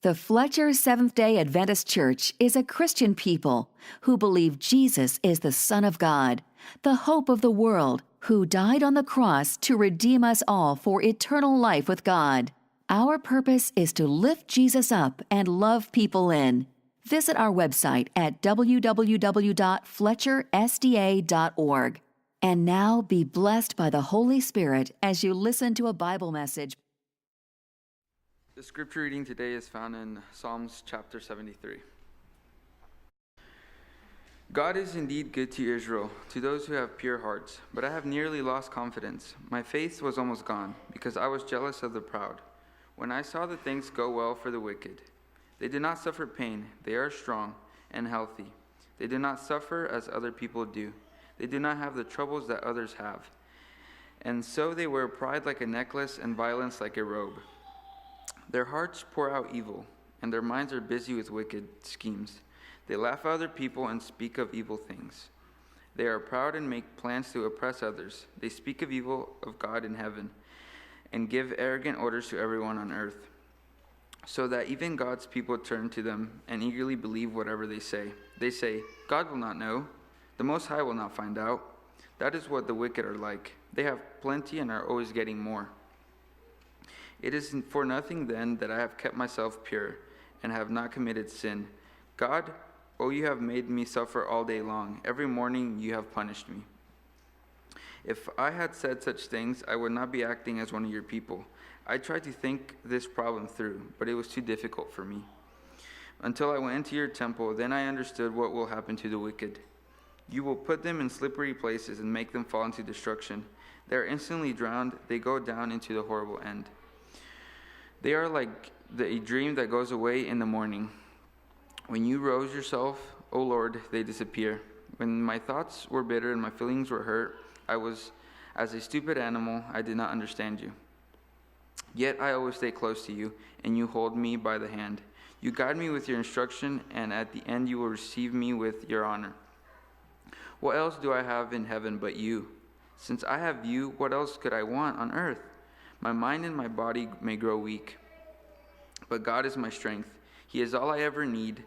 The Fletcher Seventh-day Adventist Church is a Christian people who believe Jesus is the Son of God, the hope of the world, who died on the cross to redeem us all for eternal life with God. Our purpose is to lift Jesus up and love people in. Visit our website at www.fletchersda.org. And now be blessed by the Holy Spirit as you listen to a Bible message. The scripture reading today is found in Psalms chapter 73. God is indeed good to Israel, to those who have pure hearts, but I have nearly lost confidence. My faith was almost gone, because I was jealous of the proud. When I saw that things go well for the wicked, they do not suffer pain, they are strong and healthy. They do not suffer as other people do. They do not have the troubles that others have. And so they wear pride like a necklace and violence like a robe. Their hearts pour out evil, and their minds are busy with wicked schemes. They laugh at other people and speak of evil things. They are proud and make plans to oppress others. They speak of evil of God in heaven, and give arrogant orders to everyone on earth, so that even God's people turn to them and eagerly believe whatever they say. They say, God will not know, the Most High will not find out. That is what the wicked are like. They have plenty and are always getting more. It is for nothing then that I have kept myself pure and have not committed sin. God, oh, you have made me suffer all day long. Every morning you have punished me. If I had said such things, I would not be acting as one of your people. I tried to think this problem through, but it was too difficult for me. Until I went into your temple, then I understood what will happen to the wicked. You will put them in slippery places and make them fall into destruction. They are instantly drowned. They go down into the horrible end. They are like a dream that goes away in the morning. When you rouse yourself, O Lord, they disappear. When my thoughts were bitter and my feelings were hurt, I was as a stupid animal. I did not understand you. Yet I always stay close to you, and you hold me by the hand. You guide me with your instruction, and at the end you will receive me with your honor. What else do I have in heaven but you? Since I have you, what else could I want on earth? My mind and my body may grow weak, but God is my strength. He is all I ever need.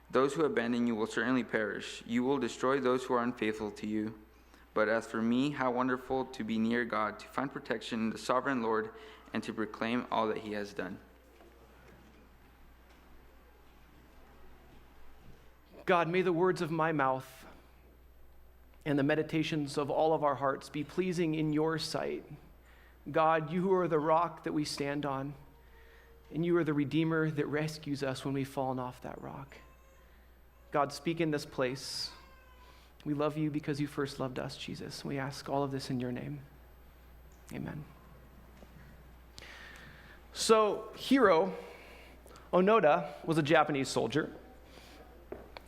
Those who abandon you will certainly perish. You will destroy those who are unfaithful to you. But as for me, how wonderful to be near God, to find protection in the sovereign Lord, and to proclaim all that he has done. God, may the words of my mouth and the meditations of all of our hearts be pleasing in your sight. God, you are the rock that we stand on, and you are the Redeemer that rescues us when we've fallen off that rock. God, speak in this place. We love you because you first loved us, Jesus. We ask all of this in your name. Amen. So, Hiro Onoda was a Japanese soldier.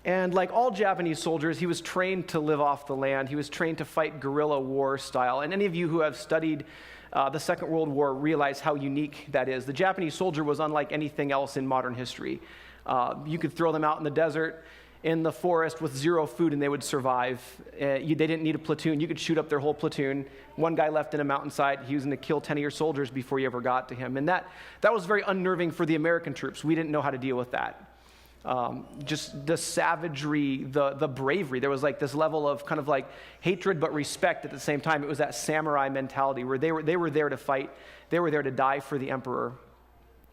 And like all Japanese soldiers, he was trained to live off the land. He was trained to fight guerrilla war style. And any of you who have studied the Second World War realize how unique that is. The Japanese soldier was unlike anything else in modern history. You could throw them out in the desert, in the forest with zero food, and they would survive. They didn't need a platoon. You could shoot up their whole platoon. One guy left in a mountainside, he was going to kill 10 of your soldiers before you ever got to him. And that was very unnerving for the American troops. We didn't know how to deal with that. Just the savagery, the bravery. There was like this level of kind of like hatred but respect at the same time. It was that samurai mentality where they were there to fight. They were there to die for the emperor.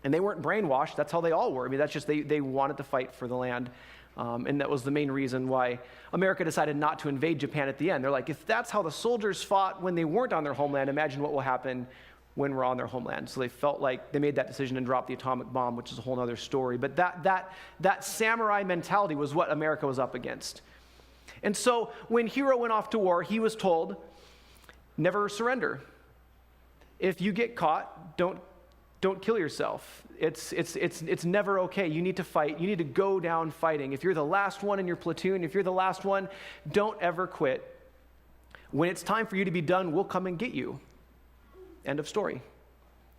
And they weren't brainwashed. That's how they all were. I mean, that's just they wanted to fight for the land. And that was the main reason why America decided not to invade Japan at the end. They're like, if that's how the soldiers fought when they weren't on their homeland, imagine what will happen when we're on their homeland. So they felt like they made that decision and dropped the atomic bomb, which is a whole other story. But that samurai mentality was what America was up against. And so when Hiro went off to war, he was told, never surrender. If you get caught, don't kill yourself. It's never okay. You need to fight. You need to go down fighting. If you're the last one in your platoon, if you're the last one, don't ever quit. When it's time for you to be done, we'll come and get you. End of story.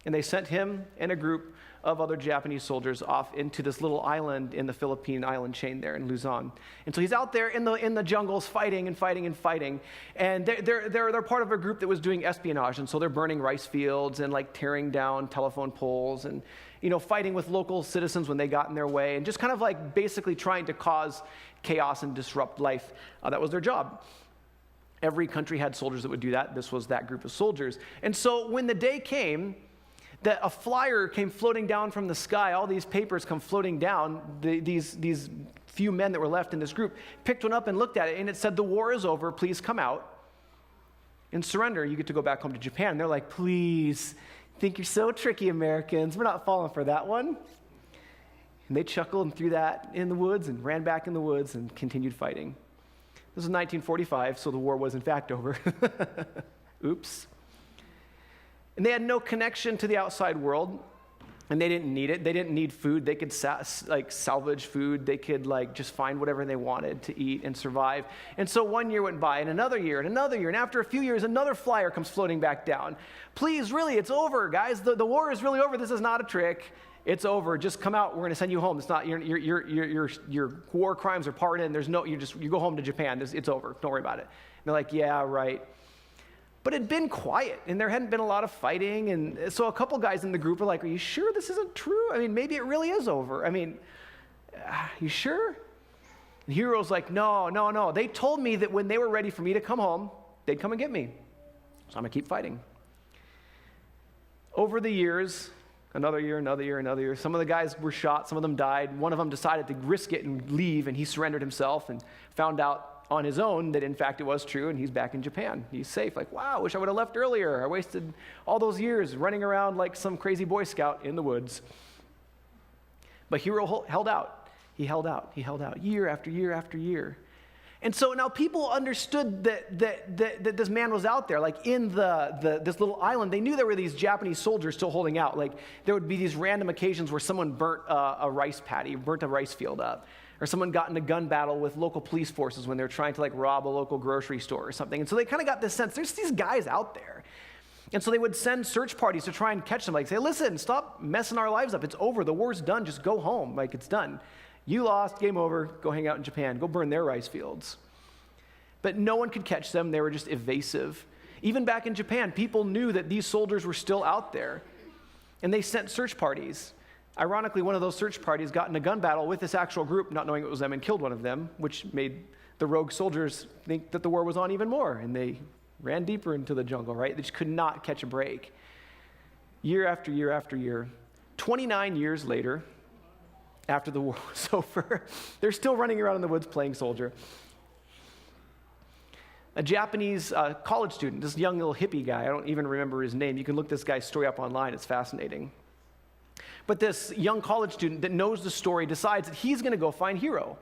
And they sent him and a group of other Japanese soldiers off into this little island in the Philippine island chain there in Luzon. And so he's out there in the jungles fighting and fighting and fighting. And they're part of a group that was doing espionage. And so they're burning rice fields and like tearing down telephone poles and, fighting with local citizens when they got in their way and just kind of like basically trying to cause chaos and disrupt life. That was their job. Every country had soldiers that would do that. This was that group of soldiers. And so when the day came that a flyer came floating down from the sky, all these papers come floating down, these few men that were left in this group picked one up and looked at it, and it said, "The war is over, please come out and surrender. You get to go back home to Japan." And they're like, "Please, think you're so tricky, Americans. We're not falling for that one." And they chuckled and threw that in the woods and ran back in the woods and continued fighting. This was 1945, so the war was in fact over. Oops. And they had no connection to the outside world, and they didn't need it. They didn't need food. They could salvage food. They could just find whatever they wanted to eat and survive. And so 1 year went by, and another year, and another year, and after a few years, another flyer comes floating back down. "Please, really, it's over, guys. The war is really over. This is not a trick. It's over. Just come out. We're going to send you home. It's not your war crimes are pardoned. There's no you go home to Japan. It's over. Don't worry about it." And they're like, "Yeah, right." But it had been quiet, and there hadn't been a lot of fighting, and so a couple guys in the group were like, "Are you sure this isn't true? I mean, maybe it really is over. I mean, you sure?" And Hiro's like, No. They told me that when they were ready for me to come home, they'd come and get me. So I'm going to keep fighting. Over the years, another year. Some of the guys were shot. Some of them died. One of them decided to risk it and leave, and he surrendered himself and found out on his own that in fact it was true, and he's back in Japan. He's safe. Like, wow, wish I would have left earlier. I wasted all those years running around like some crazy Boy Scout in the woods. But Hiro held out. He held out year after year after year. And so now people understood that this man was out there, like in this little island. They knew there were these Japanese soldiers still holding out. Like there would be these random occasions where someone burnt a rice paddy, burnt a rice field up. Or someone got in a gun battle with local police forces when they were trying to rob a local grocery store or something. And so they kind of got this sense, there's these guys out there. And so they would send search parties to try and catch them, say, "Listen, stop messing our lives up. It's over. The war's done. Just go home. It's done. You lost. Game over. Go hang out in Japan. Go burn their rice fields." But no one could catch them. They were just evasive. Even back in Japan, people knew that these soldiers were still out there. And they sent search parties. Ironically, one of those search parties got in a gun battle with this actual group, not knowing it was them, and killed one of them, which made the rogue soldiers think that the war was on even more, and they ran deeper into the jungle, right? They just could not catch a break. Year after year after year, 29 years later, after the war was over, they're still running around in the woods playing soldier. A Japanese college student, this young little hippie guy, I don't even remember his name. You can look this guy's story up online. It's fascinating. But this young college student that knows the story decides that he's going to go find Hiro.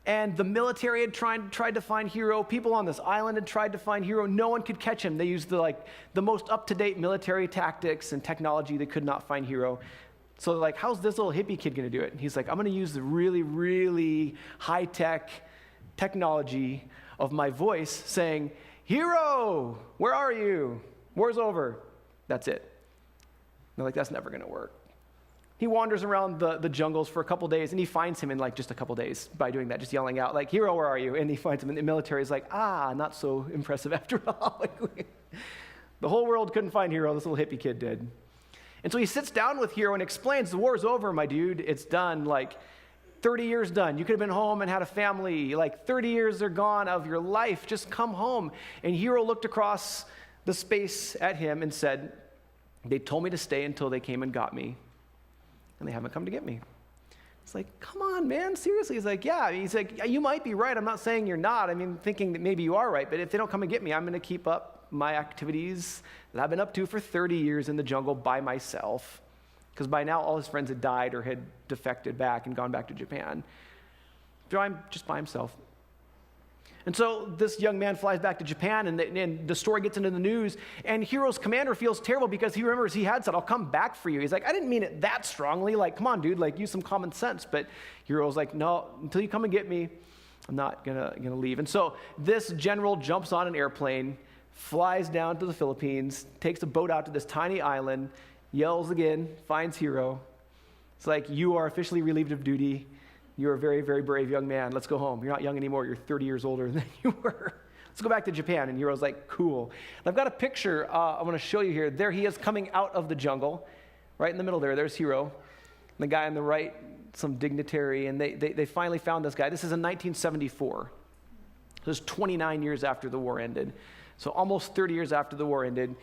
And the military had tried to find Hiro. People on this island had tried to find Hiro. No one could catch him. They used the most up-to-date military tactics and technology. They could not find Hiro. So they're like, how's this little hippie kid going to do it? And he's like, I'm going to use the really, really high-tech technology of my voice saying, "Hiro, where are you? War's over." That's it. And they're like, that's never going to work. He wanders around the jungles for a couple days, and he finds him in just a couple days by doing that, just yelling out, "Hiro, where are you?" And he finds him, and the military is like, not so impressive after all. The whole world couldn't find Hiro, this little hippie kid did. And so he sits down with Hiro and explains, "The war's over, my dude. It's done. 30 years done. You could have been home and had a family. 30 years are gone of your life. Just come home." And Hiro looked across the space at him and said, "They told me to stay until they came and got me. And they haven't come to get me." It's like, come on, man, seriously. He's like, yeah. He's like, you might be right. I'm not saying you're not. Thinking that maybe you are right. But if they don't come and get me, I'm going to keep up my activities that I've been up to for 30 years in the jungle by myself. Because by now, all his friends had died or had defected back and gone back to Japan. So I'm just by himself. And so this young man flies back to Japan, and the story gets into the news, and Hiro's commander feels terrible because he remembers he had said, "I'll come back for you." He's like, "I didn't mean it that strongly. Come on, dude, use some common sense." But Hiro's like, "No, until you come and get me, I'm not gonna leave." And so this general jumps on an airplane, flies down to the Philippines, takes a boat out to this tiny island, yells again, finds Hiro. It's like, you are officially relieved of duty. You're a very, very brave young man. Let's go home. You're not young anymore. You're 30 years older than you were. Let's go back to Japan. And Hiro's like, cool. And I've got a picture I want to show you here. There he is coming out of the jungle. Right in the middle there. There's Hiro. And the guy on the right, some dignitary. And they finally found this guy. This is in 1974. This is 29 years after the war ended. So almost 30 years after the war ended,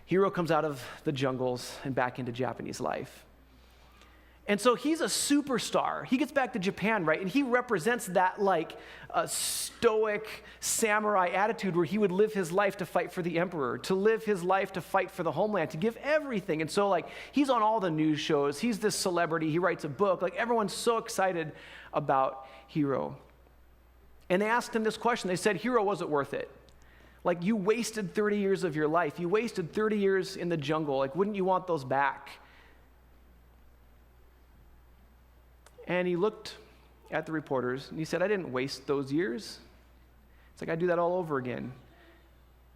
Hiro comes out of the jungles and back into Japanese life. And so he's a superstar. He gets back to Japan, right? And he represents that like stoic samurai attitude where he would live his life to fight for the emperor, to live his life to fight for the homeland, to give everything. And so like he's on all the news shows. He's this celebrity. He writes a book. Like everyone's so excited about Hiro. And they asked him this question. They said, Hiro, was it worth it? Like you wasted 30 years of your life. You wasted 30 years in the jungle. Like wouldn't you want those back? And he looked at the reporters and he said, I didn't waste those years. It's like I do that all over again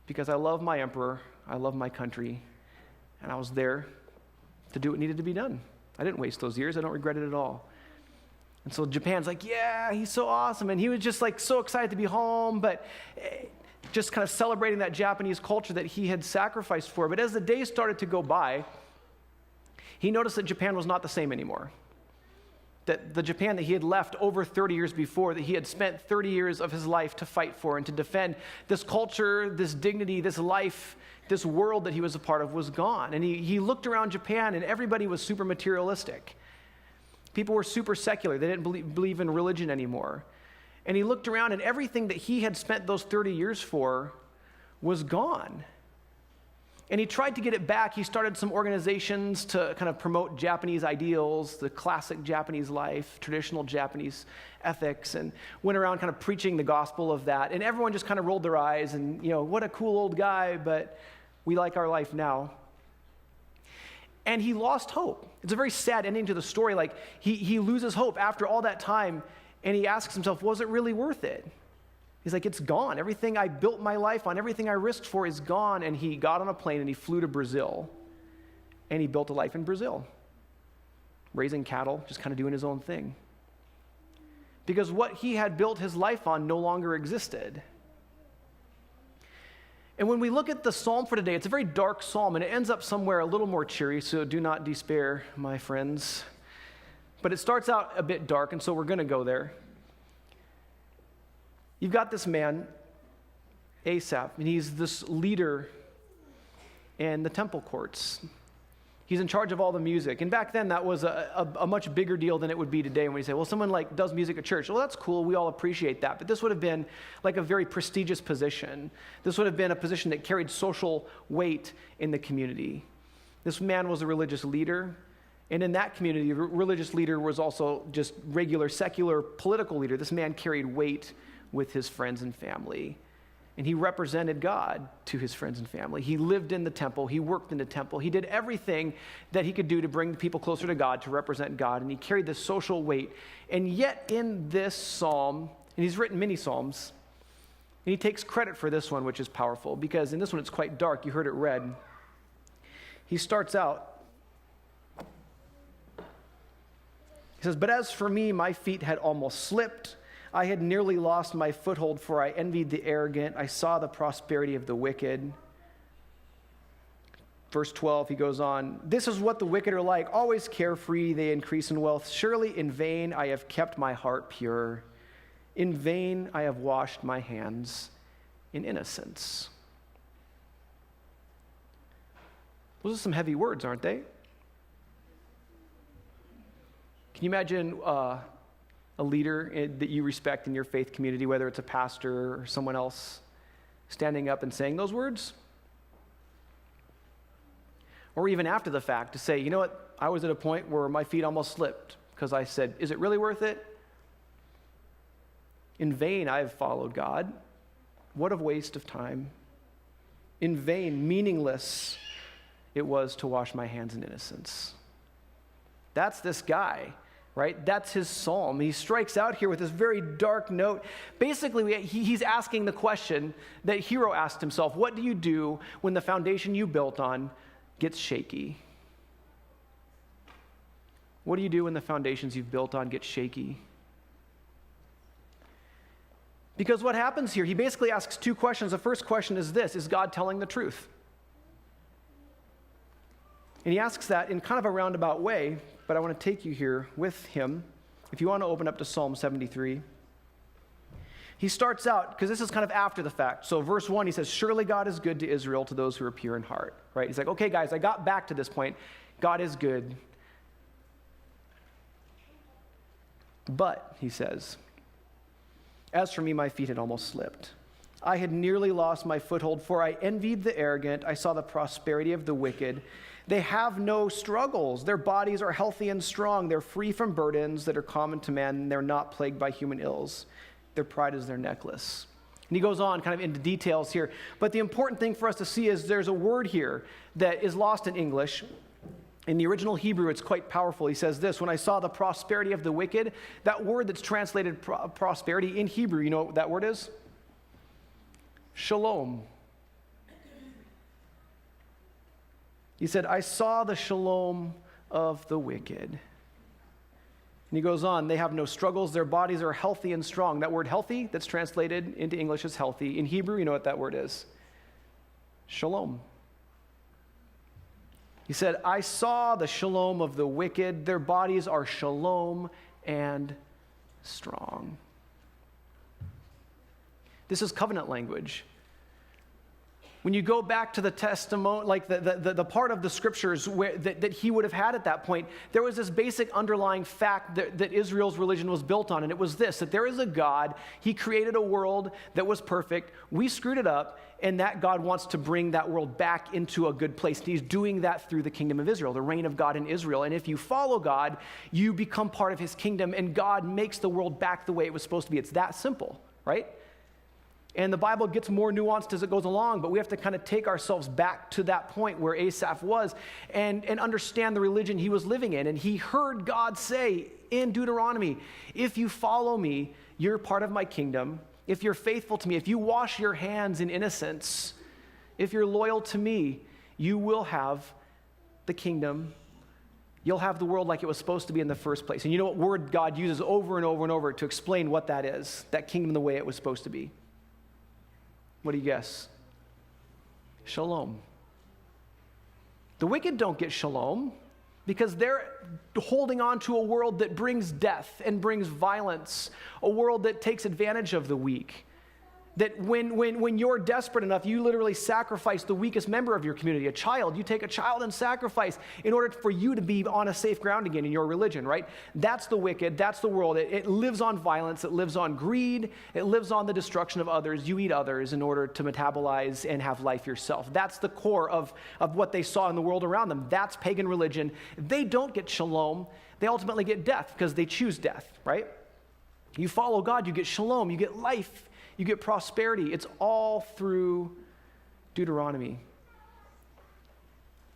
because I love my emperor, I love my country, and I was there to do what needed to be done. I didn't waste those years. I don't regret it at all. And so Japan's like, yeah, he's so awesome. And he was just like so excited to be home, but just kind of celebrating that Japanese culture that he had sacrificed for. But as the days started to go by, he noticed that Japan was not the same anymore. That the Japan that he had left over 30 years before, that he had spent 30 years of his life to fight for and to defend, this culture, this dignity, this life, this world that he was a part of was gone. And he looked around Japan and everybody was super materialistic. People were super secular. They didn't believe in religion anymore. And he looked around and everything that he had spent those 30 years for was gone. And he tried to get it back. He started some organizations to kind of promote Japanese ideals, the classic Japanese life, traditional Japanese ethics, and went around kind of preaching the gospel of that. And everyone just kind of rolled their eyes and, you know, what a cool old guy, but we like our life now. And he lost hope. It's a very sad ending to the story. Like, he loses hope after all that time, and he asks himself, was it really worth it? He's like, it's gone. Everything I built my life on, everything I risked for is gone. And he got on a plane and he flew to Brazil. And he built a life in Brazil, raising cattle, just kind of doing his own thing. Because what he had built his life on no longer existed. And when we look at the psalm for today, it's a very dark psalm, and it ends up somewhere a little more cheery, so do not despair, my friends. But it starts out a bit dark, and so we're going to go there. You've got this man, Asaph, and he's this leader in the temple courts. He's in charge of all the music. And back then, that was a much bigger deal than it would be today when you say, well, someone like does music at church. Well, that's cool. We all appreciate that. But this would have been like a very prestigious position. This would have been a position that carried social weight in the community. This man was a religious leader. And in that community, a religious leader was also just regular, secular, political leader. This man carried weight with his friends and family. And he represented God to his friends and family. He lived in the temple. He worked in the temple. He did everything that he could do to bring the people closer to God, to represent God. And he carried this social weight. And yet in this psalm, and he's written many psalms, and he takes credit for this one, which is powerful, because in this one it's quite dark. You heard it read. He starts out, he says, but as for me, my feet had almost slipped. I had nearly lost my foothold, for I envied the arrogant. I saw the prosperity of the wicked. Verse 12, he goes on, this is what the wicked are like, always carefree, they increase in wealth. Surely in vain I have kept my heart pure. In vain I have washed my hands in innocence. Those are some heavy words, aren't they? Can you imagine a leader that you respect in your faith community, whether it's a pastor or someone else, standing up and saying those words? Or even after the fact to say, you know what, I was at a point where my feet almost slipped because I said, is it really worth it? In vain I have followed God. What a waste of time. In vain, meaningless it was to wash my hands in innocence. That's this guy. Right? That's his psalm. He strikes out here with this very dark note. Basically, he's asking the question that Hiro asked himself. What do you do when the foundation you built on gets shaky? What do you do when the foundations you've built on get shaky? Because what happens here, he basically asks two questions. The first question is this: is God telling the truth? And he asks that in kind of a roundabout way, but I want to take you here with him. If you want to open up to Psalm 73. He starts out, because this is kind of after the fact. So verse 1, he says, surely God is good to Israel, to those who are pure in heart. Right? He's like, okay, guys, I got back to this point. God is good. But, he says, as for me, my feet had almost slipped. I had nearly lost my foothold, for I envied the arrogant. I saw the prosperity of the wicked. They have no struggles. Their bodies are healthy and strong. They're free from burdens that are common to man. They're not plagued by human ills. Their pride is their necklace. And he goes on kind of into details here. But the important thing for us to see is there's a word here that is lost in English. In the original Hebrew, it's quite powerful. He says this: when I saw the prosperity of the wicked, that word that's translated prosperity in Hebrew, you know what that word is? Shalom. He said, I saw the shalom of the wicked. And he goes on, they have no struggles, their bodies are healthy and strong. That word healthy, that's translated into English as healthy. In Hebrew, you know what that word is? Shalom. He said, I saw the shalom of the wicked. Their bodies are shalom and strong. This is covenant language. When you go back to the testimony, like the part of the scriptures that he would have had at that point, there was this basic underlying fact that Israel's religion was built on, and it was this: that there is a God. He created a world that was perfect. We screwed it up, and that God wants to bring that world back into a good place. And he's doing that through the kingdom of Israel, the reign of God in Israel. And if you follow God, you become part of his kingdom, and God makes the world back the way it was supposed to be. It's that simple, right? And the Bible gets more nuanced as it goes along, but we have to kind of take ourselves back to that point where Asaph was and understand the religion he was living in. And he heard God say in Deuteronomy, if you follow me, you're part of my kingdom. If you're faithful to me, if you wash your hands in innocence, if you're loyal to me, you will have the kingdom. You'll have the world like it was supposed to be in the first place. And you know what word God uses over and over and over to explain what that is, that kingdom the way it was supposed to be? What do you guess? Shalom. The wicked don't get shalom because they're holding on to a world that brings death and brings violence, a world that takes advantage of the weak. That when you're desperate enough, you literally sacrifice the weakest member of your community, a child. You take a child and sacrifice in order for you to be on a safe ground again in your religion, right? That's the wicked. That's the world. It lives on violence. It lives on greed. It lives on the destruction of others. You eat others in order to metabolize and have life yourself. That's the core of what they saw in the world around them. That's pagan religion. They don't get shalom. They ultimately get death because they choose death, right? You follow God, you get shalom, you get life. You get prosperity. It's all through Deuteronomy.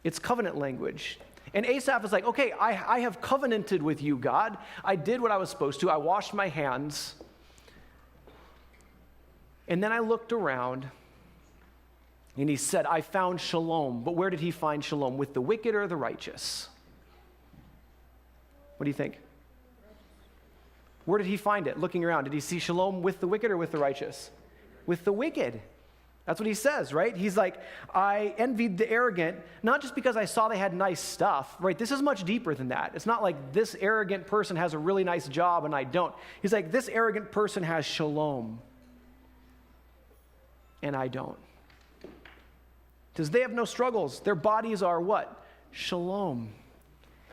It's covenant language. And Asaph is like, okay, I have covenanted with you, God. I did what I was supposed to. I washed my hands. And then I looked around, and he said, I found shalom. But where did he find shalom? With the wicked or the righteous? What do you think? Where did he find it? Looking around, did he see shalom with the wicked or with the righteous? With the wicked. That's what he says, right? He's like, I envied the arrogant, not just because I saw they had nice stuff, right? This is much deeper than that. It's not like this arrogant person has a really nice job and I don't. He's like, this arrogant person has shalom and I don't. Because they have no struggles. Their bodies are what? Shalom.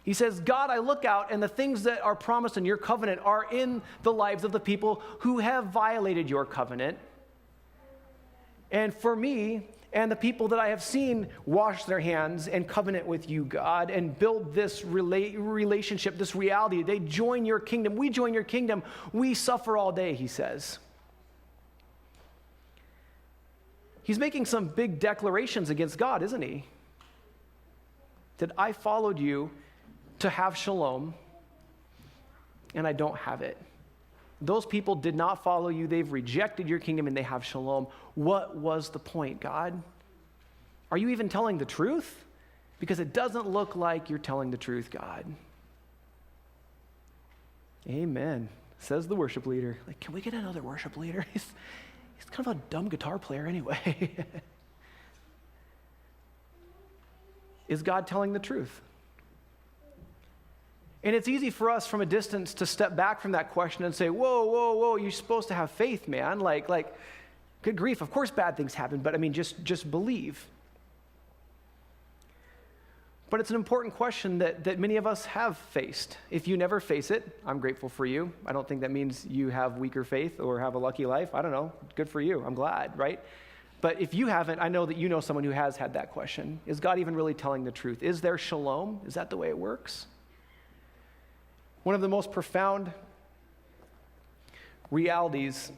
He says, God, I look out, and the things that are promised in your covenant are in the lives of the people who have violated your covenant. And for me, and the people that I have seen wash their hands and covenant with you, God, and build this relationship, this reality, they join your kingdom. We join your kingdom. We suffer all day, he says. He's making some big declarations against God, isn't he? That I followed you to have shalom, and I don't have it. Those people did not follow you. They've rejected your kingdom, and they have shalom. What was the point, God? Are you even telling the truth? Because it doesn't look like you're telling the truth, God. Amen, says the worship leader. Like, can we get another worship leader? He's kind of a dumb guitar player anyway. Is God telling the truth? And it's easy for us from a distance to step back from that question and say, whoa, you're supposed to have faith, man. Like, good grief, of course bad things happen, but I mean, just believe. But it's an important question that many of us have faced. If you never face it, I'm grateful for you. I don't think that means you have weaker faith or have a lucky life. I don't know. Good for you. I'm glad, right? But if you haven't, I know that you know someone who has had that question. Is God even really telling the truth? Is there shalom? Is that the way it works? One of the most profound realities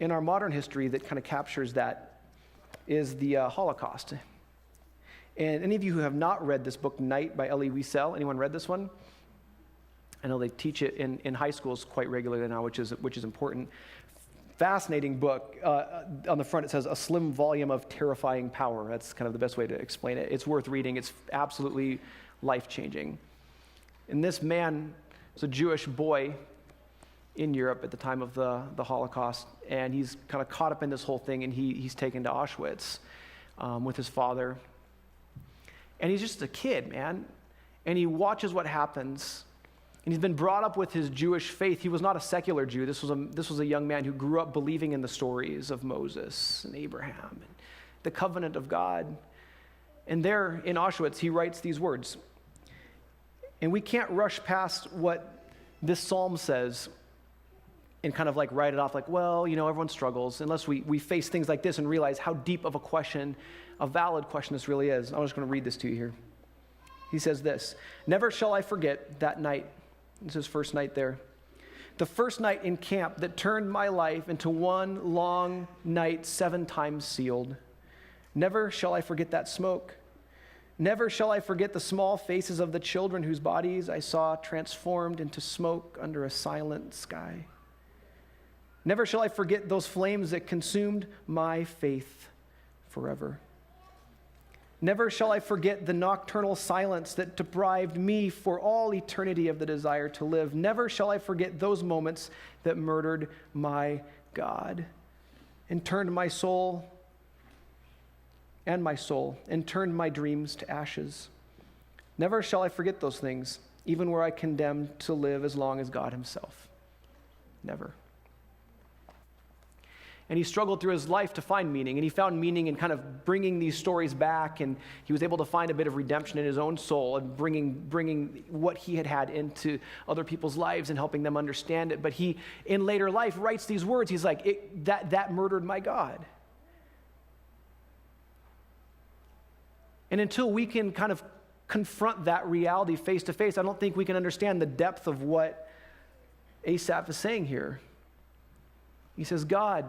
in our modern history that kind of captures that is the Holocaust. And any of you who have not read this book, Night by Elie Wiesel, anyone read this one? I know they teach it in high schools quite regularly now, which is important. Fascinating book. On the front it says, a slim volume of terrifying power. That's kind of the best way to explain it. It's worth reading. It's absolutely life-changing. And this man was a Jewish boy in Europe at the time of the Holocaust, and he's kind of caught up in this whole thing, and he's taken to Auschwitz with his father. And he's just a kid, man. And he watches what happens. And he's been brought up with his Jewish faith. He was not a secular Jew. This was a young man who grew up believing in the stories of Moses and Abraham and the covenant of God. And there in Auschwitz, he writes these words. And we can't rush past what this psalm says and kind of like write it off like, well, everyone struggles, unless we face things like this and realize how deep of a question, a valid question this really is. I'm just going to read this to you here. He says this, never shall I forget that night. This is his first night there. The first night in camp that turned my life into one long night 7 times sealed. Never shall I forget that smoke. Never shall I forget the small faces of the children whose bodies I saw transformed into smoke under a silent sky. Never shall I forget those flames that consumed my faith forever. Never shall I forget the nocturnal silence that deprived me for all eternity of the desire to live. Never shall I forget those moments that murdered my God and turned my soul and turned my dreams to ashes. Never shall I forget those things, even were I condemned to live as long as God himself. Never. And he struggled through his life to find meaning, and he found meaning in kind of bringing these stories back, and he was able to find a bit of redemption in his own soul and bringing what he had into other people's lives and helping them understand it. But he, in later life, writes these words. He's like, that murdered my God. And until we can kind of confront that reality face to face, I don't think we can understand the depth of what Asaph is saying here. He says, God,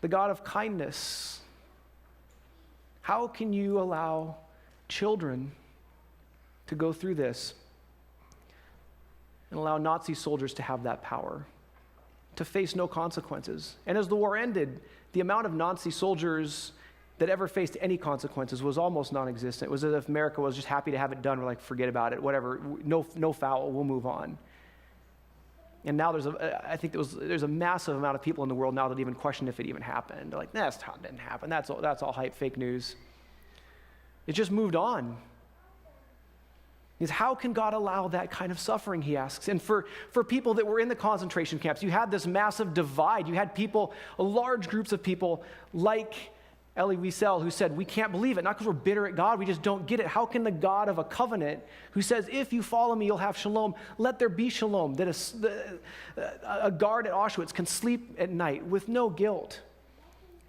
the God of kindness, how can you allow children to go through this and allow Nazi soldiers to have that power, to face no consequences? And as the war ended, the amount of Nazi soldiers that ever faced any consequences was almost non-existent. It was as if America was just happy to have it done. We're like, forget about it, whatever, no foul, we'll move on. And now there's a massive amount of people in the world now that even question if it even happened. They're like, that didn't happen. That's all hype, fake news. It just moved on. How can God allow that kind of suffering, he asks. And for people that were in the concentration camps, you had this massive divide. You had people, large groups of people like Elie Wiesel, who said, we can't believe it, not because we're bitter at God, we just don't get it. How can the God of a covenant, who says, if you follow me, you'll have shalom, let there be shalom, that a guard at Auschwitz can sleep at night with no guilt.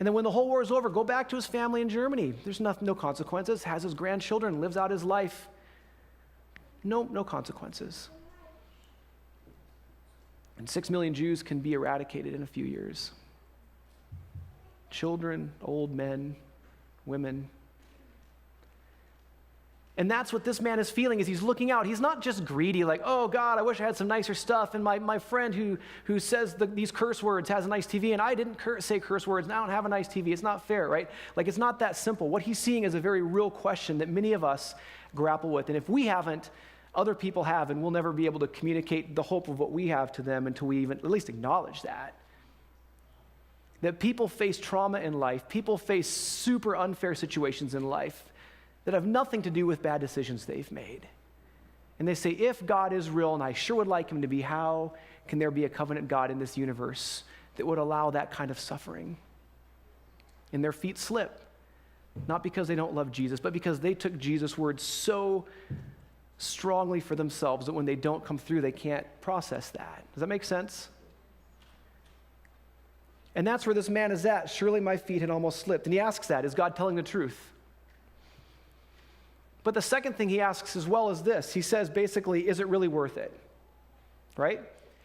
And then when the whole war is over, go back to his family in Germany. There's no consequences, has his grandchildren, lives out his life. No consequences. And 6 million Jews can be eradicated in a few years. Children, old men, women. And that's what this man is feeling as he's looking out. He's not just greedy, like, oh, God, I wish I had some nicer stuff. And my friend who says these curse words has a nice TV, and I didn't say curse words, and I don't have a nice TV. It's not fair, right? Like, it's not that simple. What he's seeing is a very real question that many of us grapple with. And if we haven't other people have, and we'll never be able to communicate the hope of what we have to them until we even at least acknowledge that. That people face trauma in life, people face super unfair situations in life that have nothing to do with bad decisions they've made. And they say, if God is real, and I sure would like him to be, how can there be a covenant God in this universe that would allow that kind of suffering? And their feet slip, not because they don't love Jesus, but because they took Jesus' words so strongly for themselves that when they don't come through, they can't process that. Does that make sense? And that's where this man is at. Surely my feet had almost slipped. And he asks that, is God telling the truth? But the second thing he asks as well is this. He says basically, is it really worth it? Right?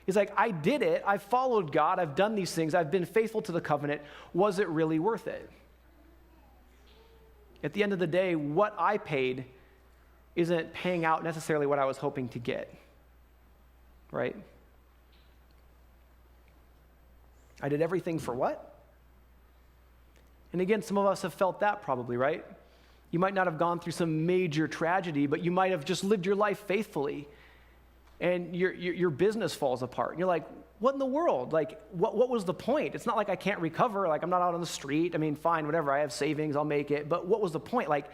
He's like, I did it. I followed God. I've done these things. I've been faithful to the covenant. Was it really worth it? At the end of the day, what I paid isn't paying out necessarily what I was hoping to get. Right? I did everything for what? And again, some of us have felt that probably, right? You might not have gone through some major tragedy, but you might have just lived your life faithfully, and your business falls apart. And you're like, what in the world? Like, what was the point? It's not like I can't recover. Like, I'm not out on the street. I mean, fine, whatever. I have savings. I'll make it. But what was the point? Like,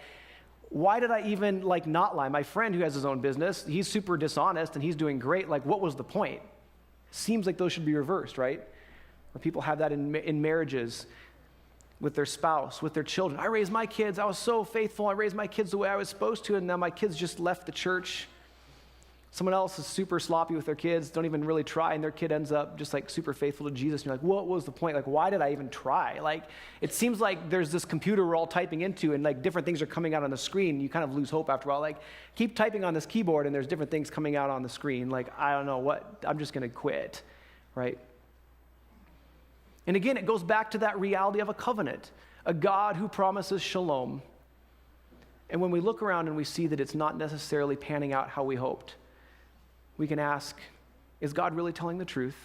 why did I even, like, not lie? My friend who has his own business, he's super dishonest, and he's doing great. Like, what was the point? Seems like those should be reversed, right? Or people have that in marriages, with their spouse, with their children. I raised my kids. I was so faithful. I raised my kids the way I was supposed to, and now my kids just left the church. Someone else is super sloppy with their kids, don't even really try, and their kid ends up just like super faithful to Jesus. And you're like, what was the point? Like, why did I even try? Like, it seems like there's this computer we're all typing into, and like different things are coming out on the screen. You kind of lose hope after a while. Like, keep typing on this keyboard, and there's different things coming out on the screen. Like, I don't know what, I'm just going to quit, right? And again, it goes back to that reality of a covenant, a God who promises shalom. And when we look around and we see that it's not necessarily panning out how we hoped, we can ask, is God really telling the truth?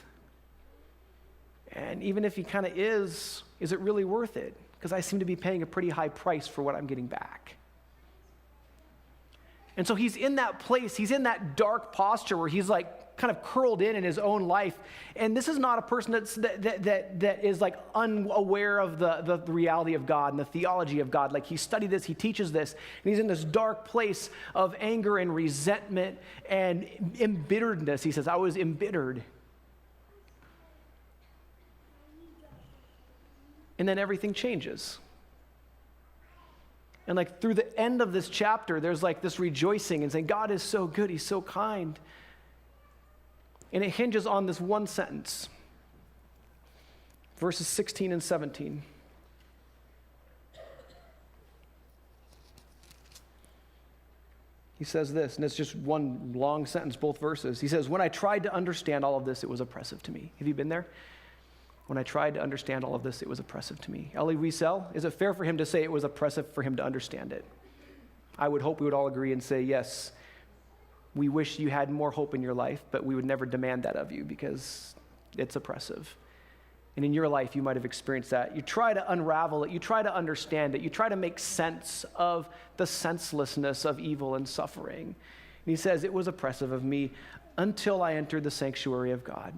And even if he kind of is it really worth it? Because I seem to be paying a pretty high price for what I'm getting back. And so he's in that place, he's in that dark posture where he's like kind of curled in his own life. And this is not a person that is like unaware of the reality of God and the theology of God. Like, he studied this, he teaches this, and he's in this dark place of anger and resentment and embitteredness. He says, I was embittered. And then everything changes. And like through the end of this chapter, there's like this rejoicing and saying, God is so good, he's so kind. And it hinges on this one sentence, verses 16 and 17. He says this, and it's just one long sentence, both verses. He says, when I tried to understand all of this, it was oppressive to me. Have you been there? When I tried to understand all of this, it was oppressive to me. Elie Wiesel, is it fair for him to say it was oppressive for him to understand it? I would hope we would all agree and say, yes, we wish you had more hope in your life, but we would never demand that of you because it's oppressive. And in your life, you might have experienced that. You try to unravel it. You try to understand it. You try to make sense of the senselessness of evil and suffering. And he says, it was oppressive of me until I entered the sanctuary of God.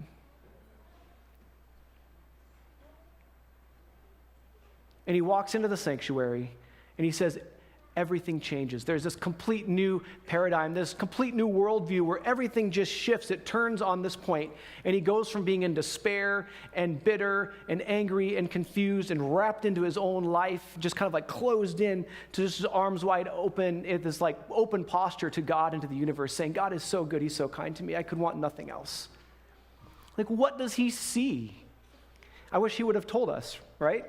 And he walks into the sanctuary, and he says, everything changes. There's this complete new paradigm, this complete new worldview where everything just shifts. It turns on this point, and he goes from being in despair and bitter and angry and confused and wrapped into his own life, just kind of like closed in, to just his arms wide open, in this like open posture to God and to the universe, saying, God is so good, he's so kind to me, I could want nothing else. Like, what does he see? I wish he would have told us, right?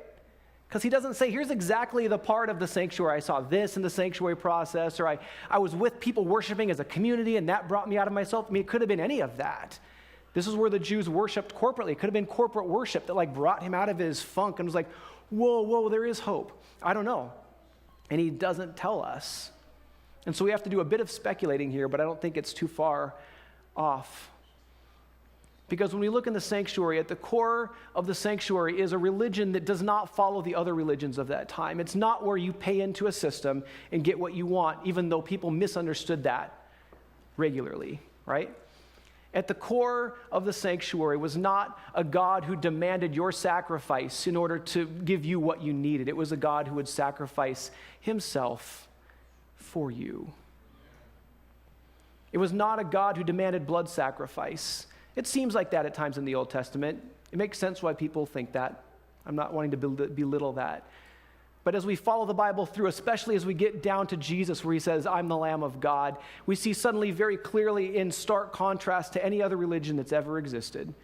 Because he doesn't say, here's exactly the part of the sanctuary. I saw this in the sanctuary process, or I was with people worshiping as a community, and that brought me out of myself. I mean, it could have been any of that. This is where the Jews worshiped corporately. It could have been corporate worship that like brought him out of his funk and was like, whoa, there is hope. I don't know. And he doesn't tell us. And so we have to do a bit of speculating here, but I don't think it's too far off. Because when we look in the sanctuary, at the core of the sanctuary is a religion that does not follow the other religions of that time. It's not where you pay into a system and get what you want, even though people misunderstood that regularly, right? At the core of the sanctuary was not a God who demanded your sacrifice in order to give you what you needed. It was a God who would sacrifice himself for you. It was not a God who demanded blood sacrifice. It seems like that at times in the Old Testament. It makes sense why people think that. I'm not wanting to belittle that. But as we follow the Bible through, especially as we get down to Jesus where he says, I'm the Lamb of God, we see suddenly very clearly in stark contrast to any other religion that's ever existed,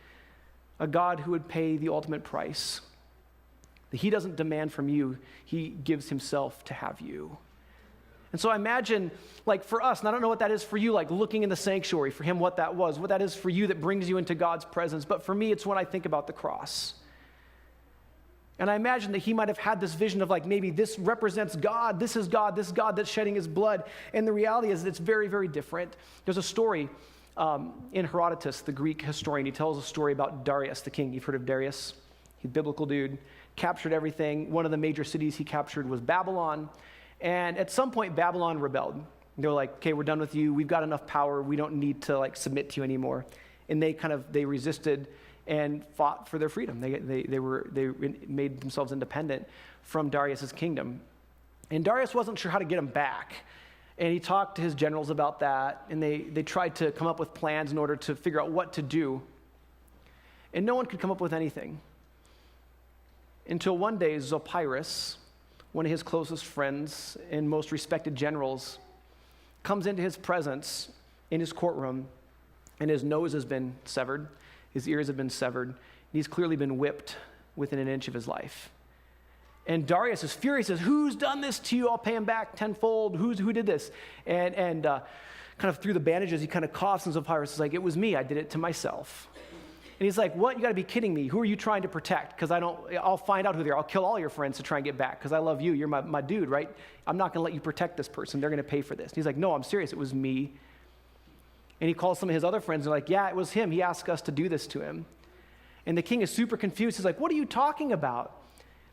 a God who would pay the ultimate price. That he doesn't demand from you, he gives himself to have you. And so I imagine, like for us, and I don't know what that is for you, like looking in the sanctuary, for him what that was, what that is for you that brings you into God's presence. But for me, it's when I think about the cross. And I imagine that he might have had this vision of like, maybe this represents God, this is God that's shedding his blood. And the reality is that it's very, very different. There's a story in Herodotus, the Greek historian. He tells a story about Darius, the king. You've heard of Darius? He's a biblical dude, captured everything. One of the major cities he captured was Babylon. And at some point, Babylon rebelled. They were like, okay, we're done with you. We've got enough power. We don't need to like submit to you anymore. And they resisted and fought for their freedom. They made themselves independent from Darius's kingdom. And Darius wasn't sure how to get them back. And he talked to his generals about that, and they tried to come up with plans in order to figure out what to do. And no one could come up with anything. Until one day, Zopyrus, one of his closest friends and most respected generals, comes into his presence in his courtroom, and his nose has been severed. His ears have been severed, and he's clearly been whipped within an inch of his life. And Darius is furious, says, who's done this to you? I'll pay him back tenfold. Who did this? And kind of through the bandages, he kind of coughs, and Zopyrus is like, it was me. I did it to myself. And he's like, what? You got to be kidding me. Who are you trying to protect? Because I'll find out who they are. I'll kill all your friends to try and get back because I love you. You're my dude, right? I'm not going to let you protect this person. They're going to pay for this. And he's like, no, I'm serious. It was me. And he calls some of his other friends and they're like, yeah, it was him. He asked us to do this to him. And the king is super confused. He's like, what are you talking about?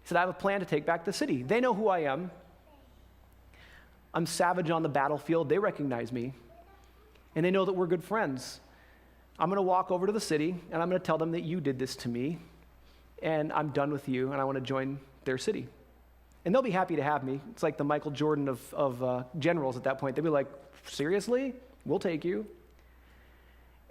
He said, I have a plan to take back the city. They know who I am. I'm savage on the battlefield. They recognize me. And they know that we're good friends. I'm going to walk over to the city and I'm going to tell them that you did this to me. And I'm done with you and I want to join their city. And they'll be happy to have me. It's like the Michael Jordan of generals at that point. They'll be like, seriously? We'll take you.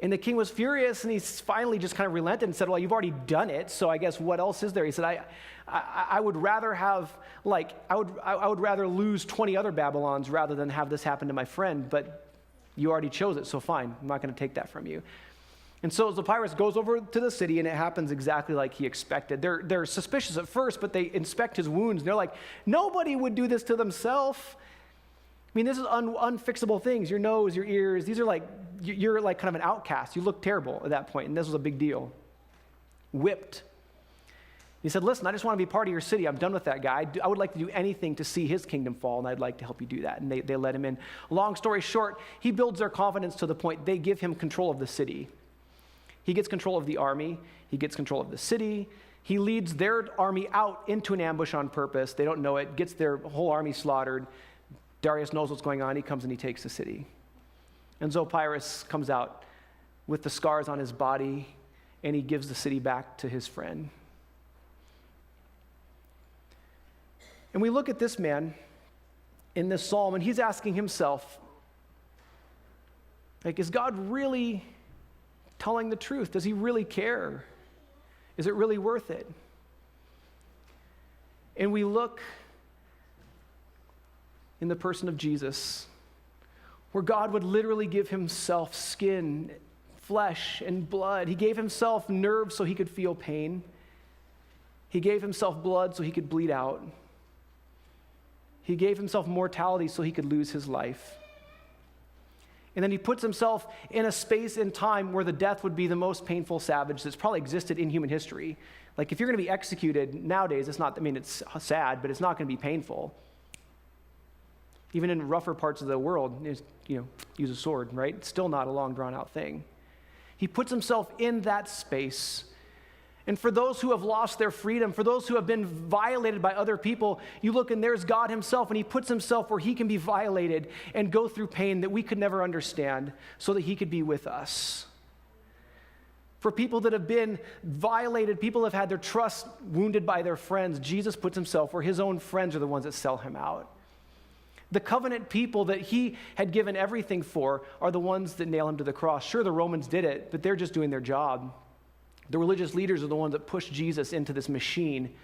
And the king was furious, and he finally just kind of relented and said, well, you've already done it, so I guess what else is there? He said, I would rather have, like, I would rather lose 20 other Babylons rather than have this happen to my friend, but you already chose it, so fine. I'm not going to take that from you. And so Zopyrus goes over to the city, and it happens exactly like he expected. They're suspicious at first, but they inspect his wounds, and they're like, nobody would do this to themselves. I mean, this is unfixable things. Your nose, your ears, these are like, you're like kind of an outcast. You look terrible at that point, and this was a big deal. Whipped. He said, listen, I just want to be part of your city. I'm done with that guy. I would like to do anything to see his kingdom fall, and I'd like to help you do that. And they let him in. Long story short, he builds their confidence to the point they give him control of the city. He gets control of the army. He gets control of the city. He leads their army out into an ambush on purpose. They don't know it, gets their whole army slaughtered. Darius knows what's going on. He comes and he takes the city. And Zopyrus comes out with the scars on his body, and he gives the city back to his friend. And we look at this man in this psalm, and he's asking himself, like, is God really telling the truth? Does he really care? Is it really worth it? And we look in the person of Jesus, where God would literally give himself skin, flesh, and blood. He gave himself nerves so he could feel pain. He gave himself blood so he could bleed out. He gave himself mortality so he could lose his life. And then he puts himself in a space and time where the death would be the most painful savage that's probably existed in human history. Like if you're going to be executed nowadays, it's sad, but it's not going to be painful. Even in rougher parts of the world, use a sword, right? It's still not a long, drawn-out thing. He puts himself in that space, And for those who have lost their freedom, for those who have been violated by other people, you look and there's God himself, and he puts himself where he can be violated and go through pain that we could never understand so that he could be with us. For people that have been violated, people have had their trust wounded by their friends, Jesus puts himself where his own friends are the ones that sell him out. The covenant people that he had given everything for are the ones that nail him to the cross. Sure, the Romans did it, but they're just doing their job. The religious leaders are the ones that push Jesus into this machine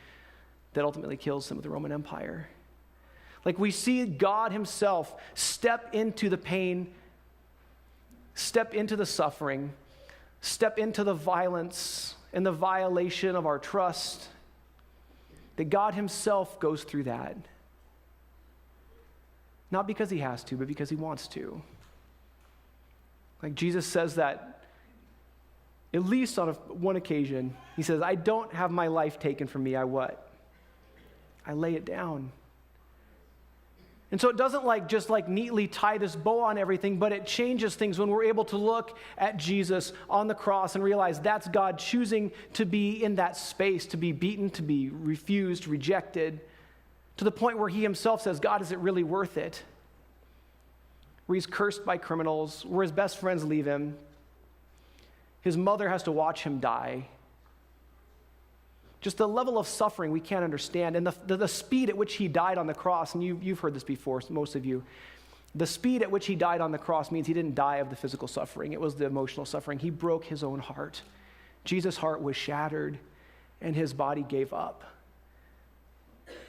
that ultimately kills him with the Roman Empire. Like, we see God himself step into the pain, step into the suffering, step into the violence and the violation of our trust. That God himself goes through that. Not because he has to, but because he wants to. Like, Jesus says that at least on one occasion. He says, I don't have my life taken from me. I what? I lay it down. And so it doesn't just neatly tie this bow on everything, but it changes things when we're able to look at Jesus on the cross and realize that's God choosing to be in that space, to be beaten, to be refused, rejected, to the point where he himself says, God, is it really worth it? Where he's cursed by criminals, where his best friends leave him. His mother has to watch him die. Just the level of suffering we can't understand. And the speed at which he died on the cross, and you've heard this before, most of you. The speed at which he died on the cross means he didn't die of the physical suffering. It was the emotional suffering. He broke his own heart. Jesus' heart was shattered, and his body gave up.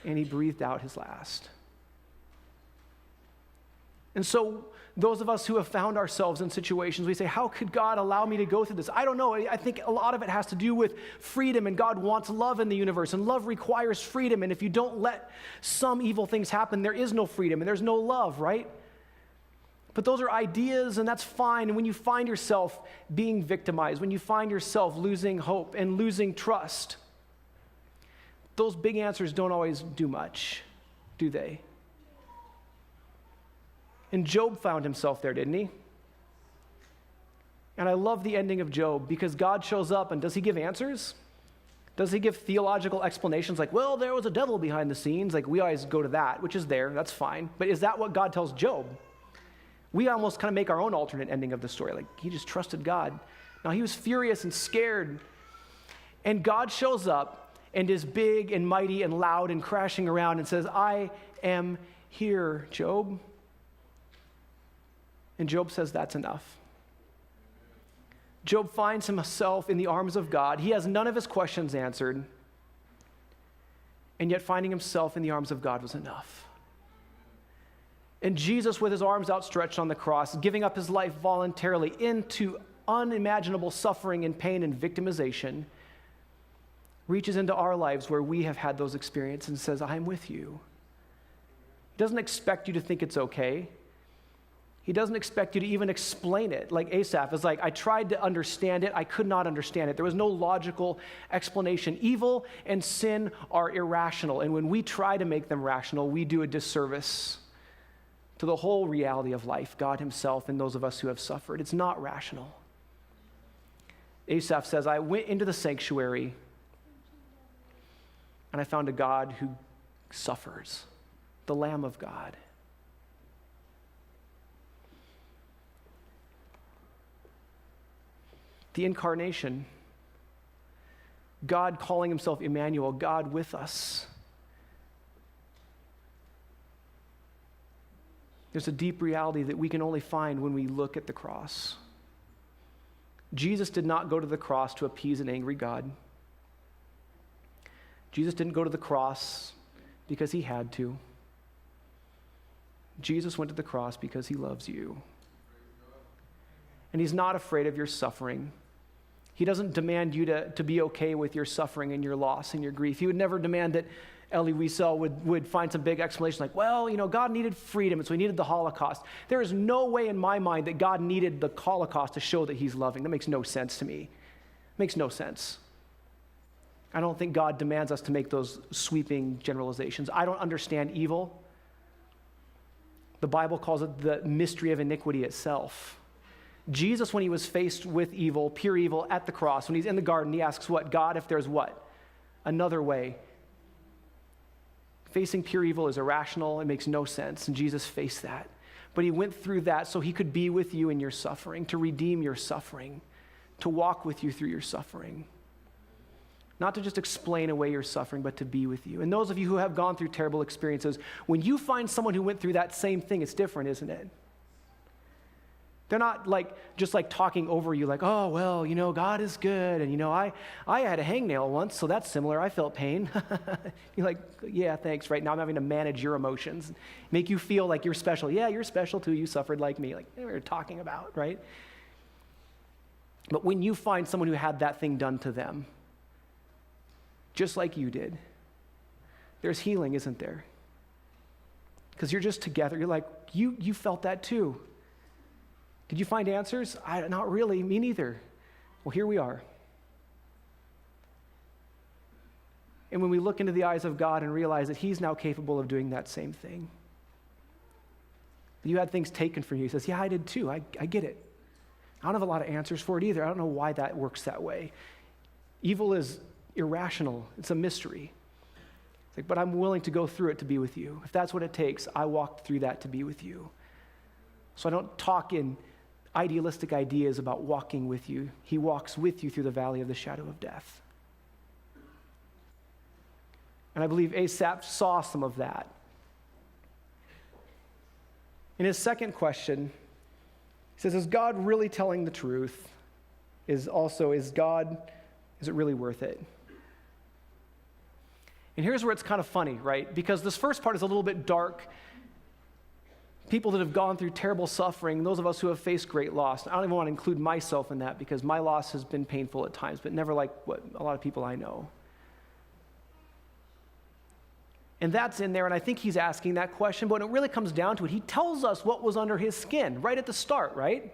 And he breathed out his last. And so those of us who have found ourselves in situations, we say, how could God allow me to go through this? I don't know. I think a lot of it has to do with freedom, and God wants love in the universe, and love requires freedom. And if you don't let some evil things happen, there is no freedom and there's no love, right? But those are ideas, and that's fine. And when you find yourself being victimized, when you find yourself losing hope and losing trust, those big answers don't always do much, do they? And Job found himself there, didn't he? And I love the ending of Job because God shows up, and does he give answers? Does he give theological explanations like, well, there was a devil behind the scenes? Like, we always go to that, which is there, that's fine. But is that what God tells Job? We almost kind of make our own alternate ending of the story. Like, he just trusted God. Now, he was furious and scared. And God shows up and is big and mighty and loud and crashing around and says, I am here, Job. And Job says, that's enough. Job finds himself in the arms of God. He has none of his questions answered. And yet finding himself in the arms of God was enough. And Jesus, with his arms outstretched on the cross, giving up his life voluntarily into unimaginable suffering and pain and victimization, reaches into our lives where we have had those experiences and says, I'm with you. He doesn't expect you to think it's okay. He doesn't expect you to even explain it. Like Asaph is like, I tried to understand it. I could not understand it. There was no logical explanation. Evil and sin are irrational. And when we try to make them rational, we do a disservice to the whole reality of life, God himself and those of us who have suffered. It's not rational. Asaph says, I went into the sanctuary and I found a God who suffers, the Lamb of God. The incarnation, God calling himself Emmanuel, God with us. There's a deep reality that we can only find when we look at the cross. Jesus did not go to the cross to appease an angry God. Jesus didn't go to the cross because he had to. Jesus went to the cross because he loves you. And he's not afraid of your suffering. He doesn't demand you to be okay with your suffering and your loss and your grief. He would never demand that Elie Wiesel would find some big explanation like, well, God needed freedom, and so he needed the Holocaust. There is no way in my mind that God needed the Holocaust to show that he's loving. That makes no sense to me. It makes no sense. I don't think God demands us to make those sweeping generalizations. I don't understand evil. The Bible calls it the mystery of iniquity itself. Jesus, when he was faced with evil, pure evil at the cross, when he's in the garden, he asks what? God, if there's what? Another way. Facing pure evil is irrational. It makes no sense. And Jesus faced that. But he went through that so he could be with you in your suffering, to redeem your suffering, to walk with you through your suffering. Not to just explain away your suffering, but to be with you. And those of you who have gone through terrible experiences, when you find someone who went through that same thing, it's different, isn't it? They're not just talking over you like, oh, well, God is good. And, I had a hangnail once, so that's similar. I felt pain. You're like, yeah, thanks. Right now I'm having to manage your emotions, make you feel like you're special. Yeah, you're special too. You suffered like me. Like we were talking about, right? But when you find someone who had that thing done to them, just like you did, there's healing, isn't there? Because you're just together. You're like, you felt that too. Did you find answers? Not really, me neither. Well, here we are. And when we look into the eyes of God and realize that he's now capable of doing that same thing. You had things taken from you. He says, yeah, I did too. I get it. I don't have a lot of answers for it either. I don't know why that works that way. Evil is irrational. It's a mystery. It's like, but I'm willing to go through it to be with you. If that's what it takes, I walked through that to be with you. So I don't talk in idealistic ideas about walking with you. He walks with you through the valley of the shadow of death. And I believe Asaph saw some of that. In his second question, he says, is God really telling the truth? Is it really worth it? And here's where it's kind of funny, right? Because this first part is a little bit dark. People that have gone through terrible suffering, those of us who have faced great loss. I don't even want to include myself in that because my loss has been painful at times, but never like what a lot of people I know. And that's in there, and I think he's asking that question, but when it really comes down to it, he tells us what was under his skin right at the start, right?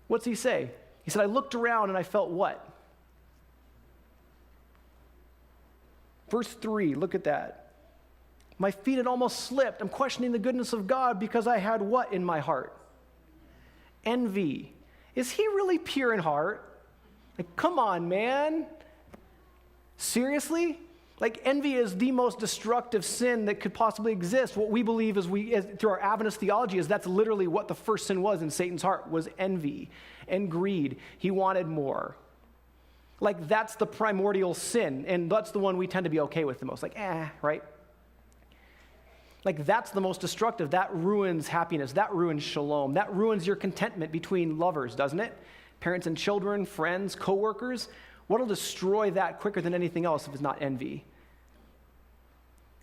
What's he say? He said, I looked around and I felt what? Verse 3, look at that. My feet had almost slipped. I'm questioning the goodness of God because I had what in my heart? Envy. Is he really pure in heart? Like, come on, man. Seriously? Like, envy is the most destructive sin that could possibly exist. What we believe is through our Adventist theology is that's literally what the first sin was in Satan's heart, was envy and greed. He wanted more. Like, that's the primordial sin, and that's the one we tend to be okay with the most. Like, right? Like, that's the most destructive. That ruins happiness. That ruins shalom. That ruins your contentment between lovers, doesn't it? Parents and children, friends, coworkers. What'll destroy that quicker than anything else if it's not envy?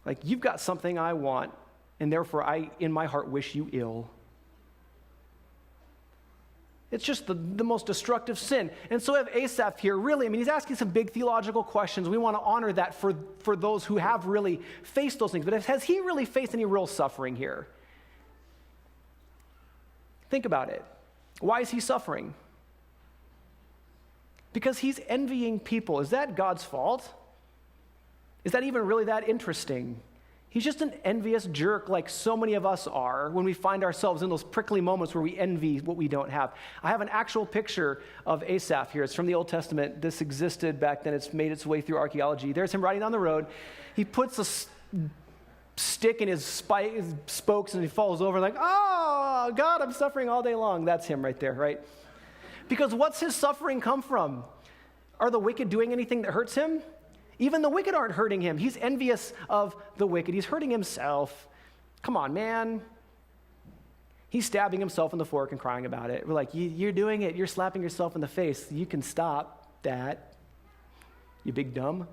Like, you've got something I want, and therefore I, in my heart, wish you ill. It's just the most destructive sin. And so we have Asaph here, really, he's asking some big theological questions. We want to honor that for those who have really faced those things. But has he really faced any real suffering here? Think about it. Why is he suffering? Because he's envying people. Is that God's fault? Is that even really that interesting? He's just an envious jerk like so many of us are when we find ourselves in those prickly moments where we envy what we don't have. I have an actual picture of Asaph here. It's from the Old Testament. This existed back then. It's made its way through archaeology. There's him riding down the road. He puts a stick in his spokes and he falls over like, oh, God, I'm suffering all day long. That's him right there, right? Because what's his suffering come from? Are the wicked doing anything that hurts him? Even the wicked aren't hurting him. He's envious of the wicked. He's hurting himself. Come on, man. He's stabbing himself in the fork and crying about it. We're like, you're doing it. You're slapping yourself in the face. You can stop that, you big dumb.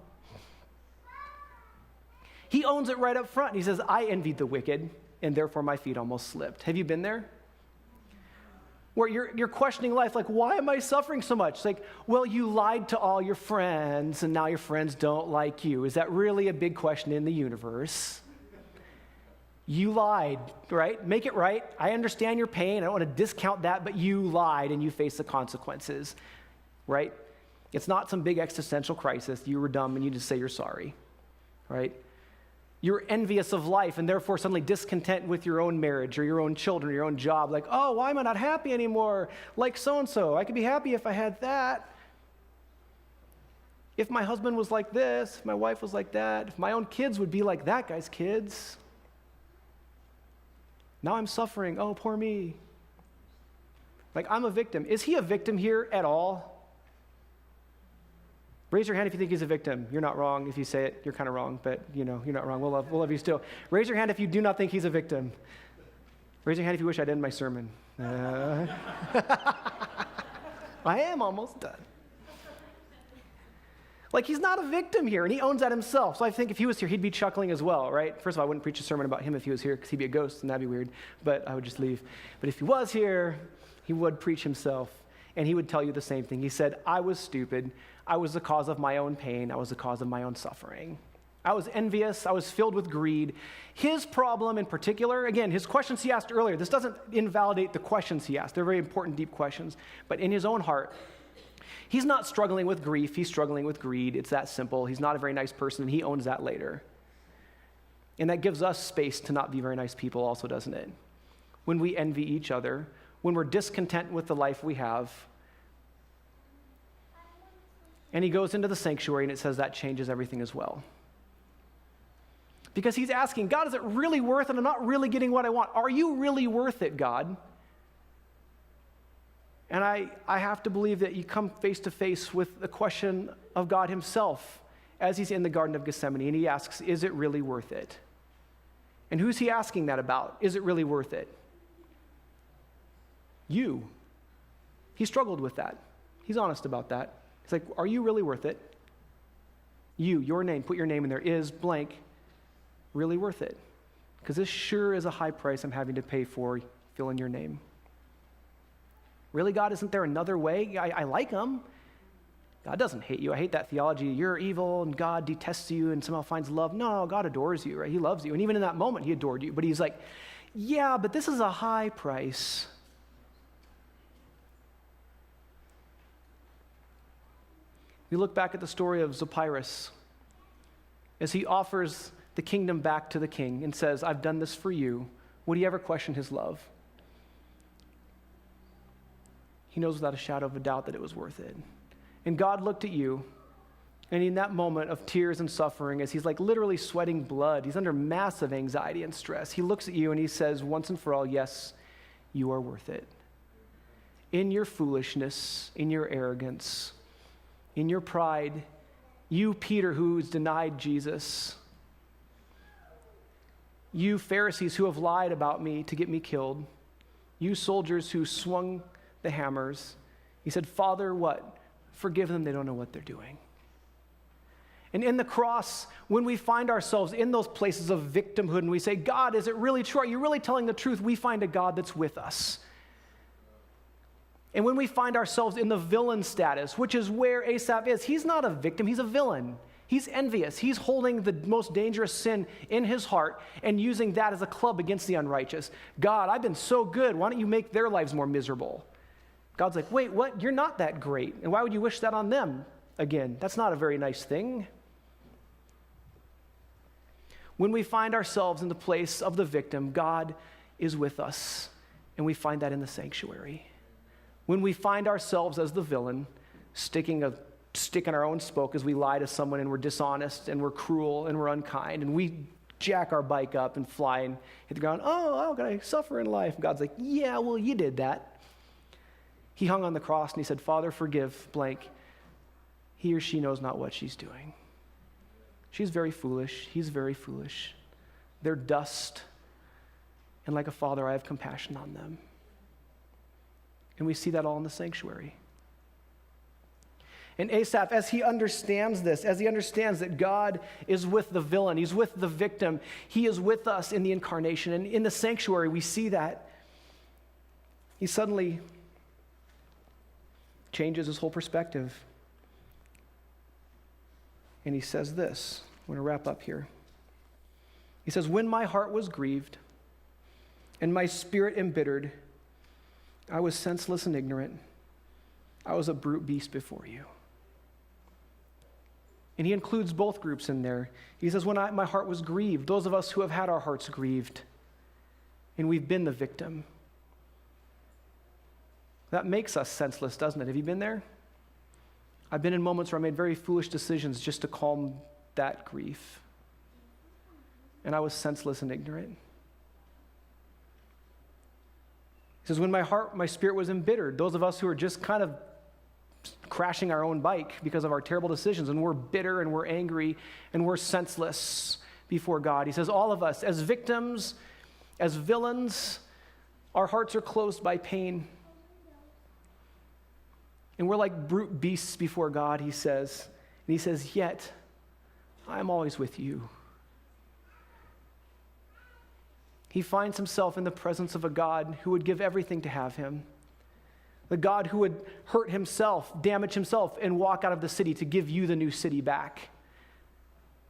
He owns it right up front. He says, I envied the wicked, and therefore my feet almost slipped. Have you been there? Where you're questioning life, like, why am I suffering so much? It's like, well, you lied to all your friends, and now your friends don't like you. Is that really a big question in the universe? You lied, right? Make it right. I understand your pain. I don't want to discount that, but you lied, and you face the consequences, right? It's not some big existential crisis. You were dumb, and you just say you're sorry, right? You're envious of life and therefore suddenly discontent with your own marriage or your own children or your own job. Like, oh, why am I not happy anymore? Like so-and-so. I could be happy if I had that. If my husband was like this, if my wife was like that, if my own kids would be like that guy's kids. Now I'm suffering. Oh, poor me. Like, I'm a victim. Is he a victim here at all? Raise your hand if you think he's a victim. You're not wrong. If you say it, you're kind of wrong, but you're not wrong. We'll love you still. Raise your hand if you do not think he's a victim. Raise your hand if you wish I'd end my sermon. I am almost done. Like, he's not a victim here, and he owns that himself. So I think if he was here, he'd be chuckling as well, right? First of all, I wouldn't preach a sermon about him if he was here, because he'd be a ghost, and that'd be weird, but I would just leave. But if he was here, he would preach himself, and he would tell you the same thing. He said, I was stupid. I was the cause of my own pain. I was the cause of my own suffering. I was envious. I was filled with greed. His problem in particular, again, his questions he asked earlier, this doesn't invalidate the questions he asked. They're very important, deep questions. But in his own heart, he's not struggling with grief. He's struggling with greed. It's that simple. He's not a very nice person, and he owns that later. And that gives us space to not be very nice people also, doesn't it? When we envy each other, when we're discontent with the life we have. And he goes into the sanctuary, and it says that changes everything as well. Because he's asking, God, is it really worth it? I'm not really getting what I want. Are you really worth it, God? And I have to believe that you come face to face with the question of God himself as he's in the Garden of Gethsemane, and he asks, is it really worth it? And who's he asking that about? Is it really worth it? You. He struggled with that. He's honest about that. He's like, are you really worth it? You, your name, put your name in there. Is blank really worth it? Because this sure is a high price I'm having to pay for. Fill in your name. Really, God, isn't there another way? I like him. God doesn't hate you. I hate that theology. You're evil and God detests you and somehow finds love. No, God adores you, right? He loves you. And even in that moment, he adored you. But he's like, yeah, but this is a high price. We look back at the story of Zopyrus as he offers the kingdom back to the king and says, I've done this for you. Would he ever question his love? He knows without a shadow of a doubt that it was worth it. And God looked at you, and in that moment of tears and suffering, as he's like literally sweating blood, he's under massive anxiety and stress, he looks at you and he says, once and for all, yes, you are worth it. In your foolishness, in your arrogance, in your pride, you, Peter, who's denied Jesus, you Pharisees who have lied about me to get me killed, you soldiers who swung the hammers, he said, Father, what? Forgive them, they don't know what they're doing. And in the cross, when we find ourselves in those places of victimhood and we say, God, is it really true? Are you really telling the truth? We find a God that's with us. And when we find ourselves in the villain status, which is where Asaph is, he's not a victim, he's a villain. He's envious. He's holding the most dangerous sin in his heart and using that as a club against the unrighteous. God, I've been so good. Why don't you make their lives more miserable? God's like, wait, what? You're not that great. And why would you wish that on them again? That's not a very nice thing. When we find ourselves in the place of the victim, God is with us, and we find that in the sanctuary. When we find ourselves as the villain, sticking a stick in our own spoke as we lie to someone and we're dishonest and we're cruel and we're unkind and we jack our bike up and fly and hit the ground, how can I suffer in life? And God's like, yeah, well, you did that. He hung on the cross and he said, Father, forgive blank. He or she knows not what she's doing. She's very foolish. He's very foolish. They're dust. And like a father, I have compassion on them. And we see that all in the sanctuary. And Asaph, as he understands this, as he understands that God is with the villain, he's with the victim, he is with us in the incarnation. And in the sanctuary, we see that. He suddenly changes his whole perspective. And he says this. I'm going to wrap up here. He says, when my heart was grieved and my spirit embittered, I was senseless and ignorant. I was a brute beast before you. And he includes both groups in there. He says, when my heart was grieved, those of us who have had our hearts grieved, and we've been the victim. That makes us senseless, doesn't it? Have you been there? I've been in moments where I made very foolish decisions just to calm that grief. And I was senseless and ignorant. He says, when my spirit was embittered, those of us who are just kind of crashing our own bike because of our terrible decisions, and we're bitter and we're angry and we're senseless before God. He says, all of us, as victims, as villains, our hearts are closed by pain. And we're like brute beasts before God, he says. And he says, yet, I'm always with you. He finds himself in the presence of a God who would give everything to have him. The God who would hurt himself, damage himself, and walk out of the city to give you the new city back.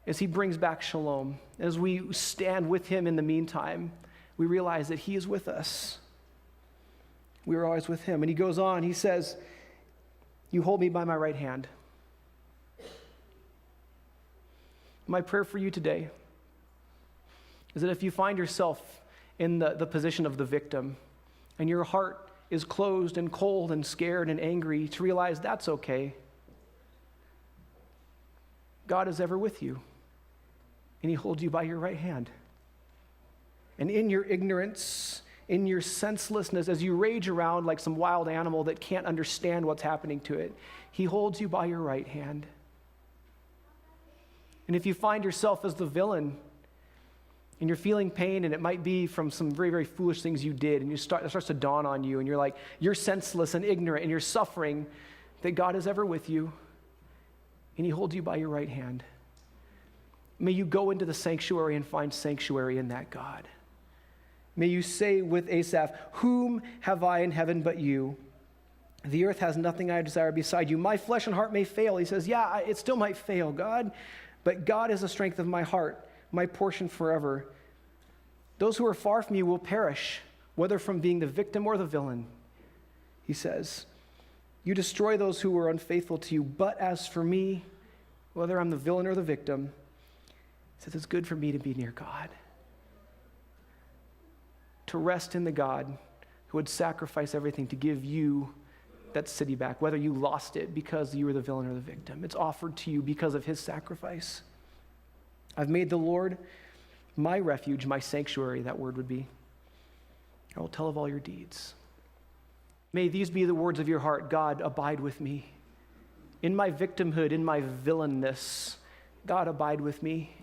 As he brings back shalom, as we stand with him in the meantime, we realize that he is with us. We are always with him. And he goes on, he says, you hold me by my right hand. My prayer for you today is that if you find yourself in the position of the victim and your heart is closed and cold and scared and angry, to realize that's okay. God is ever with you, and he holds you by your right hand. And in your ignorance, in your senselessness, as you rage around like some wild animal that can't understand what's happening to it, he holds you by your right hand. And if you find yourself as the villain, and you're feeling pain, and it might be from some very, very foolish things you did, and it starts to dawn on you, and you're like, you're senseless and ignorant, and you're suffering, that God is ever with you, and he holds you by your right hand. May you go into the sanctuary and find sanctuary in that God. May you say with Asaph, whom have I in heaven but you? The earth has nothing I desire beside you. My flesh and heart may fail. He says, yeah, it still might fail, God, but God is the strength of my heart, my portion forever. Those who are far from you will perish, whether from being the victim or the villain. He says, you destroy those who are unfaithful to you, but as for me, whether I'm the villain or the victim, he says it's good for me to be near God, to rest in the God who would sacrifice everything to give you that city back, whether you lost it because you were the villain or the victim. It's offered to you because of his sacrifice. I've made the Lord my refuge, my sanctuary, that word would be. I will tell of all your deeds. May these be the words of your heart. God, abide with me. In my victimhood, in my villainness, God, abide with me.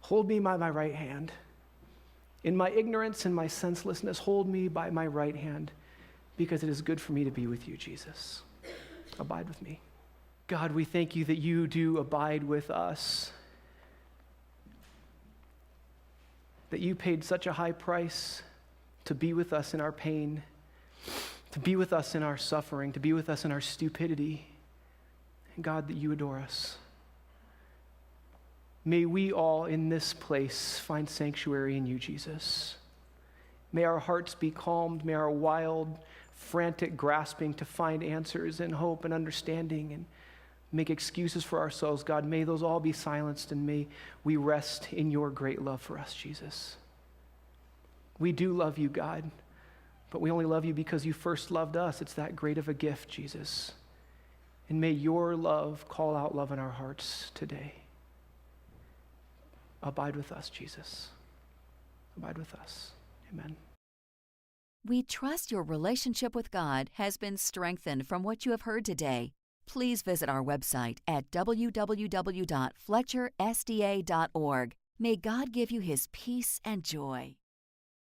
Hold me by my right hand. In my ignorance and my senselessness, hold me by my right hand, because it is good for me to be with you, Jesus. Abide with me. God, we thank you that you do abide with us, that you paid such a high price to be with us in our pain, to be with us in our suffering, to be with us in our stupidity. And God, that you adore us. May we all in this place find sanctuary in you, Jesus. May our hearts be calmed. May our wild, frantic grasping to find answers and hope and understanding and make excuses for ourselves, God, may those all be silenced, and may we rest in your great love for us, Jesus. We do love you, God, but we only love you because you first loved us. It's that great of a gift, Jesus. And may your love call out love in our hearts today. Abide with us, Jesus. Abide with us. Amen. We trust your relationship with God has been strengthened from what you have heard today. Please visit our website at www.fletchersda.org. May God give you his peace and joy.